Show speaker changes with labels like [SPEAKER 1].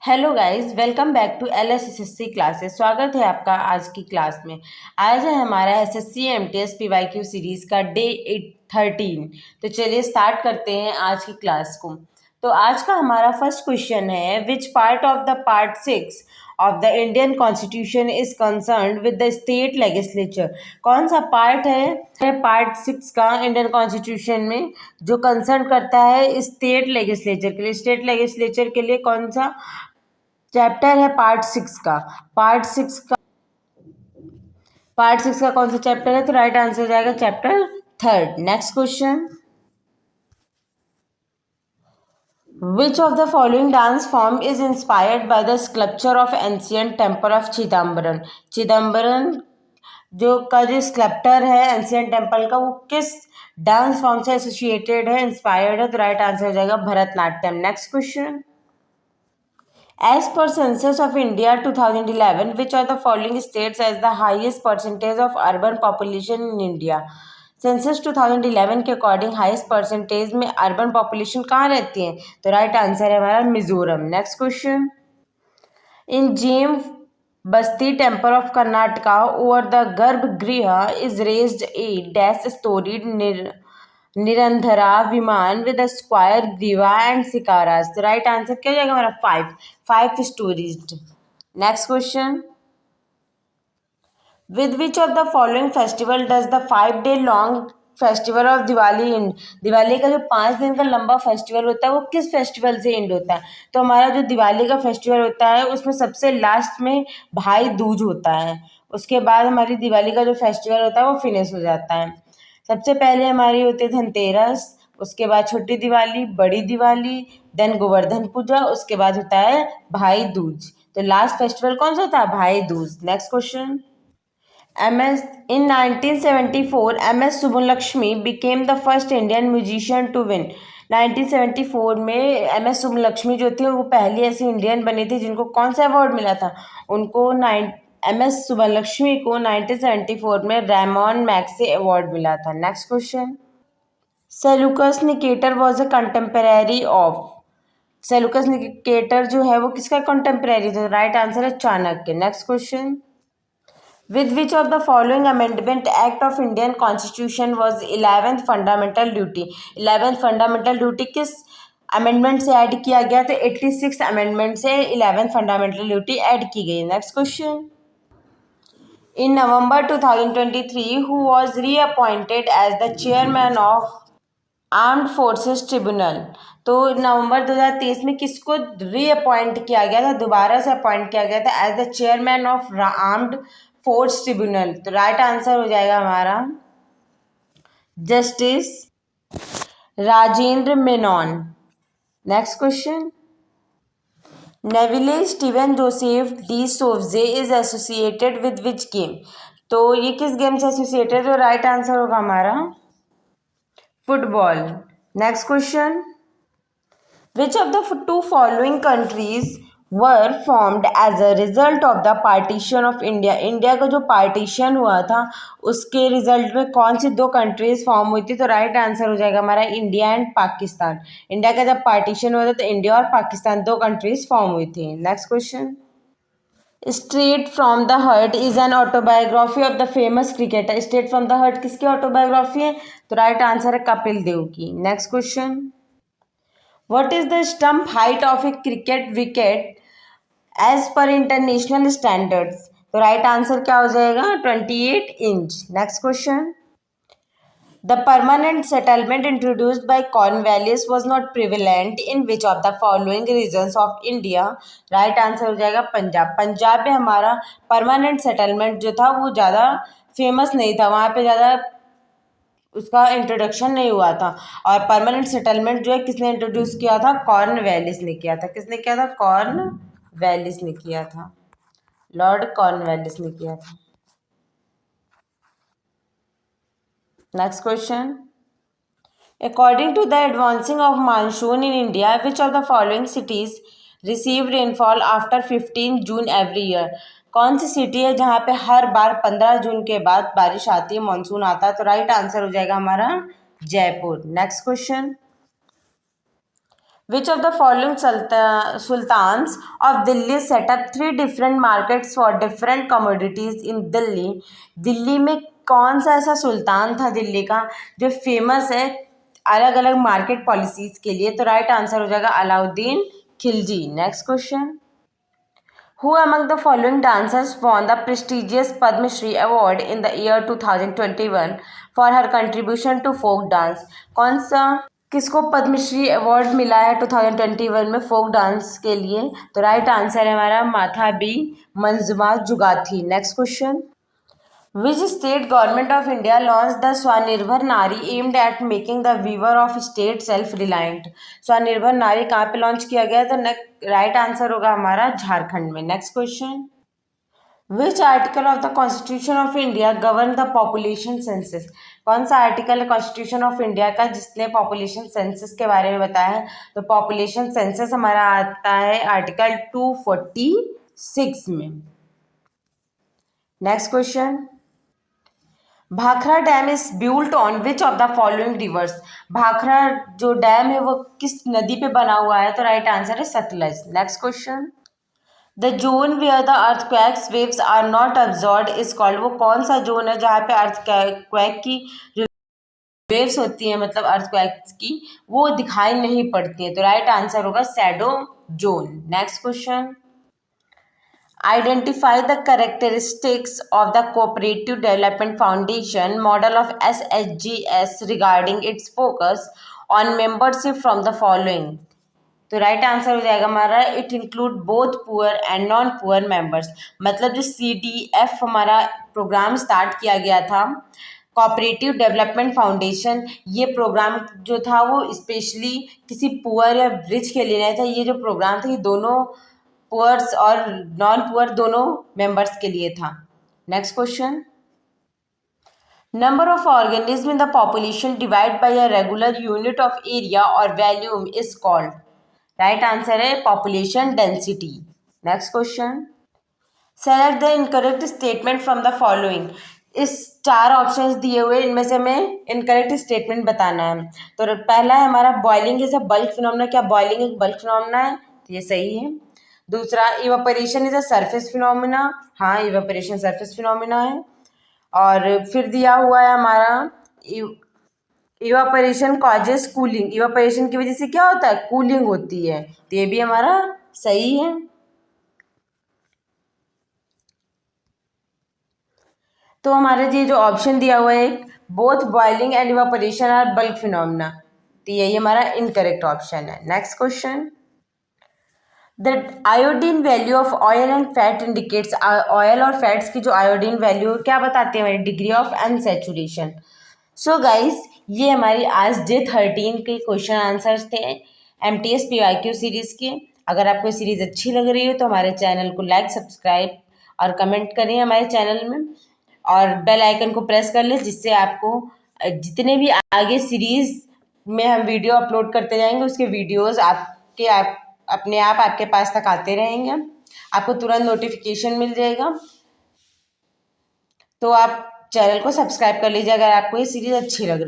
[SPEAKER 1] Hello guys, welcome back to LSSSC classes. स्वागत है आपका आज की क्लास में। आज है हमारा SSC MTS PYQ सीरीज का डे 13। तो चलिए स्टार्ट करते हैं आज की क्लास को। तो आज का हमारा फर्स्ट क्वेश्चन है, which part of the part 6 of the Indian constitution is concerned with the state legislature. कौन सा पार्ट है पार्ट 6 का इंडियन कॉन्स्टिट्यूशन में जो कंसर्न करता है स्टेट लेजिस्लेचर के लिए। स्टेट लेजिस्लेचर के लिए कौन सा चैप्टर है? पार्ट 6 का कौन सा चैप्टर है? तो राइट आंसर हो जाएगा chapter 3। Next question, which of the following dance form is inspired by the sculpture of ancient temple of Chidambaram. Chidambaram जो स्कल्पचर है एंशियंट टेम्पल का, वो किस डांस फॉर्म से एसोसिएटेड है, इंस्पायर्ड है? तो राइट आंसर हो जाएगा Bharatanatyam. Next question, as per Census of India 2011, which of the following states has the highest percentage of urban population in India? Census 2011 के अकॉर्डिंग हाईएस्ट परसेंटेज में urban population कहाँ रहती है? तो राइट आंसर है हमारा मिजोरम। नेक्स्ट क्वेश्चन, इन जेम basti temple of Karnataka over the garbhagriha is raised a dash storied nirandhara vimana with square griva and shikharas. तो राइट आंसर क्या हो जाएगा हमारा? Five stories. Next question, with which of the following festival does the 5 day long festival of Diwali and? Diwali का जो 5 दिन का लंबा फेस्टिवल होता है वो किस फेस्टिवल से एंड होता है? तो हमारा जो दिवाली का फेस्टिवल होता है उसमें सबसे लास्ट में भाई दूज होता है। उसके बाद हमारी दिवाली का जो फेस्टिवल होता है वो फिनिश हो जाता है। सबसे पहले हमारी होती है धनतेरस, उसके बाद छोटी दिवाली, बड़ी दिवाली, देन गोवर्धन पूजा, उसके बाद होता है भाई दूज। तो लास्ट फेस्टिवल कौन सा होता है? भाई Dooj. Next question, MS in 1974 MS Subbulakshmi became the first Indian musician to win। 1974 में MS सुब्बुलक्ष्मी जो थी वो पहली ऐसी इंडियन बनी थी जिनको कौन सा अवार्ड मिला था? उनको MS सुब्बुलक्ष्मी को 1974 में रेमन मैग्सेसे अवार्ड मिला था। Next question, Seleucus Nicator was a contemporary of. Seleucus Nicator जो है वो किसका कंटेम्परेरी था? राइट आंसर है Chanakya. Next question, with which of the following amendment act of Indian constitution was 11th fundamental duty? 11th fundamental duty किस amendment से add किया गया? तो 86 अमेंडमेंट से 11th फंडामेंटल ड्यूटी ऐड की गई। Next question, in November 2023 who was reappointed as the chairman of armed forces tribunal. तो November 2023 में किसको रीअपॉइंट किया गया था? दोबारा से अपॉइंट किया गया था as the chairman of armed force tribunal. तो राइट आंसर हो जाएगा हमारा justice Rajendra Menon. Next question, Neville Stephen Joseph D'Souza is associated with which game? तो ये किस गेम से एसोसिएटेड? तो राइट आंसर होगा हमारा football. Next question, which of the two following countries were formed as a result of the partition of India? India का जो partition हुआ था उसके रिजल्ट में कौन सी दो कंट्रीज फॉर्म हुई थी? तो राइट आंसर हो जाएगा हमारा इंडिया एंड पाकिस्तान। इंडिया का जब पार्टीशन हुआ था तो इंडिया और पाकिस्तान दो कंट्रीज फॉर्म हुई थी। Next question, straight from the heart is an autobiography of the famous cricketer. Straight from the heart किसकी ऑटोबायोग्राफी है? तो राइट आंसर है कपिल देव की। Next question, what is the stump height of a cricket wicket as per international standards? तो right answer क्या हो जाएगा? 28 inch. Next question, the permanent settlement introduced by Cornwallis was not prevalent in which of the following regions of India? Right answer हो जाएगा पंजाब। पंजाब में हमारा permanent settlement जो था वो ज़्यादा फेमस नहीं था, वहाँ पे ज़्यादा उसका इंट्रोडक्शन नहीं हुआ था। और परमानेंट सेटलमेंट जो है किसने इंट्रोड्यूस किया था? कॉर्नवालिस ने किया था। किसने किया था? कॉर्नवालिस ने किया था, लॉर्ड कॉर्नवालिस ने किया था। Next question, according to the advancing of monsoon in India which of the following cities receive rainfall after 15 June every year? कौन सी सिटी है जहाँ पे हर बार 15 जून के बाद बारिश आती है, मानसून आता है? तो राइट आंसर हो जाएगा हमारा Jaipur. Next question, Which of the following sultans of Delhi set up 3 different markets for different commodities in Delhi? Delhi में कौन सा ऐसा सुल्तान था दिल्ली का जो फेमस है अलग अलग मार्केट पॉलिसीज के लिए? तो राइट आंसर हो जाएगा Alauddin Khilji. Next question. Who among the following dancers won the prestigious Padma Shri Award in the year 2021 for her contribution to folk dance? कौन सा किसको पद्मश्री अवार्ड मिला है 2021 में फोक डांस के लिए? तो राइट आंसर है हमारा Matha B Manjamma Jogati. Next question. Which state government of India launched the Swanirbar Nari aimed at making the weaver of state self-reliant? स्वनिर्भर नारी कहाँ पे लॉन्च किया गया? तो राइट आंसर होगा हमारा झारखंड में. Next question. Which article of the Constitution of India govern the population census? कौन सा आर्टिकल है कॉन्स्टिट्यूशन ऑफ इंडिया का जिसने पॉपुलेशन सेंसस के बारे में बताया है? तो पॉपुलेशन सेंसस हमारा आता है आर्टिकल 246 में. Next question. Bhakra dam is built on which of the following rivers? Bhakra जो डैम है वो किस नदी पे बना हुआ है? तो राइट आंसर है Sutlej. Next question. The zone where the earthquakes waves are not absorbed is called? वो कौन सा जोन है जहाँ पे अर्थक्वेक की जो वेव्स होती हैं मतलब अर्थक्वेक्स की वो दिखाई नहीं पड़ती हैं? तो राइट आंसर होगा shadow zone. Next question. Identify the characteristics of the Cooperative Development Foundation model of SHGS regarding its focus on membership from the following. तो राइट आंसर हो जाएगा हमारा it include both poor and non poor members. मतलब जो CDF हमारा programme start किया गया था कोऑपरेटिव डेवलपमेंट फाउंडेशन, ये प्रोग्राम जो था वो स्पेशली किसी पुअर या रिच के लिए नहीं था. ये जो प्रोग्राम था ये दोनों पुअर्स और नॉन पुअर दोनों मेंबर्स के लिए था. Next question. Number of organism in the population divide by a regular unit of area और volume is called? Right answer है population density. Next question. Select the incorrect statement from the following. इस 4 options दिए हुए इनमें से हमें incorrect statement बताना है. तो पहला है हमारा boiling is a bulk phenomena. क्या बॉइलिंग एक बल्क फिनोमेना है? तो ये सही है. दूसरा evaporation is a surface phenomena. हाँ इवापोरेशन सरफेस फिनोमिना है. और फिर दिया हुआ है हमारा इवापोरेशन कॉजेस कूलिंग. इवापोरेशन की वजह से क्या होता है? कूलिंग होती है. तो ये भी हमारा सही है. तो हमारे ये जो ऑप्शन दिया हुआ है both boiling and evaporation are bulk phenomena, तो यही हमारा इनकरेक्ट ऑप्शन है. Next question. The iodine value of oil and fat indicates. Oil और फैट्स की जो आयोडीन वैल्यू क्या बताते हैं? हमारी degree of unsaturation. So guys ये हमारी आज डे 13 के क्वेश्चन आंसर्स थे MTS PYQ सीरीज़ के. अगर आपको ये सीरीज़ अच्छी लग रही हो तो हमारे चैनल को लाइक सब्सक्राइब और कमेंट करें हमारे चैनल में और बेल आइकन को प्रेस कर लें जिससे आपको जितने भी आगे सीरीज़ में हम वीडियो अपलोड करते जाएंगे उसके वीडियोस अपने आप आपके पास तक आते रहेंगे. आपको तुरंत नोटिफिकेशन मिल जाएगा. तो आप चैनल को सब्सक्राइब कर लीजिए अगर आपको ये सीरीज़ अच्छी लग रही है.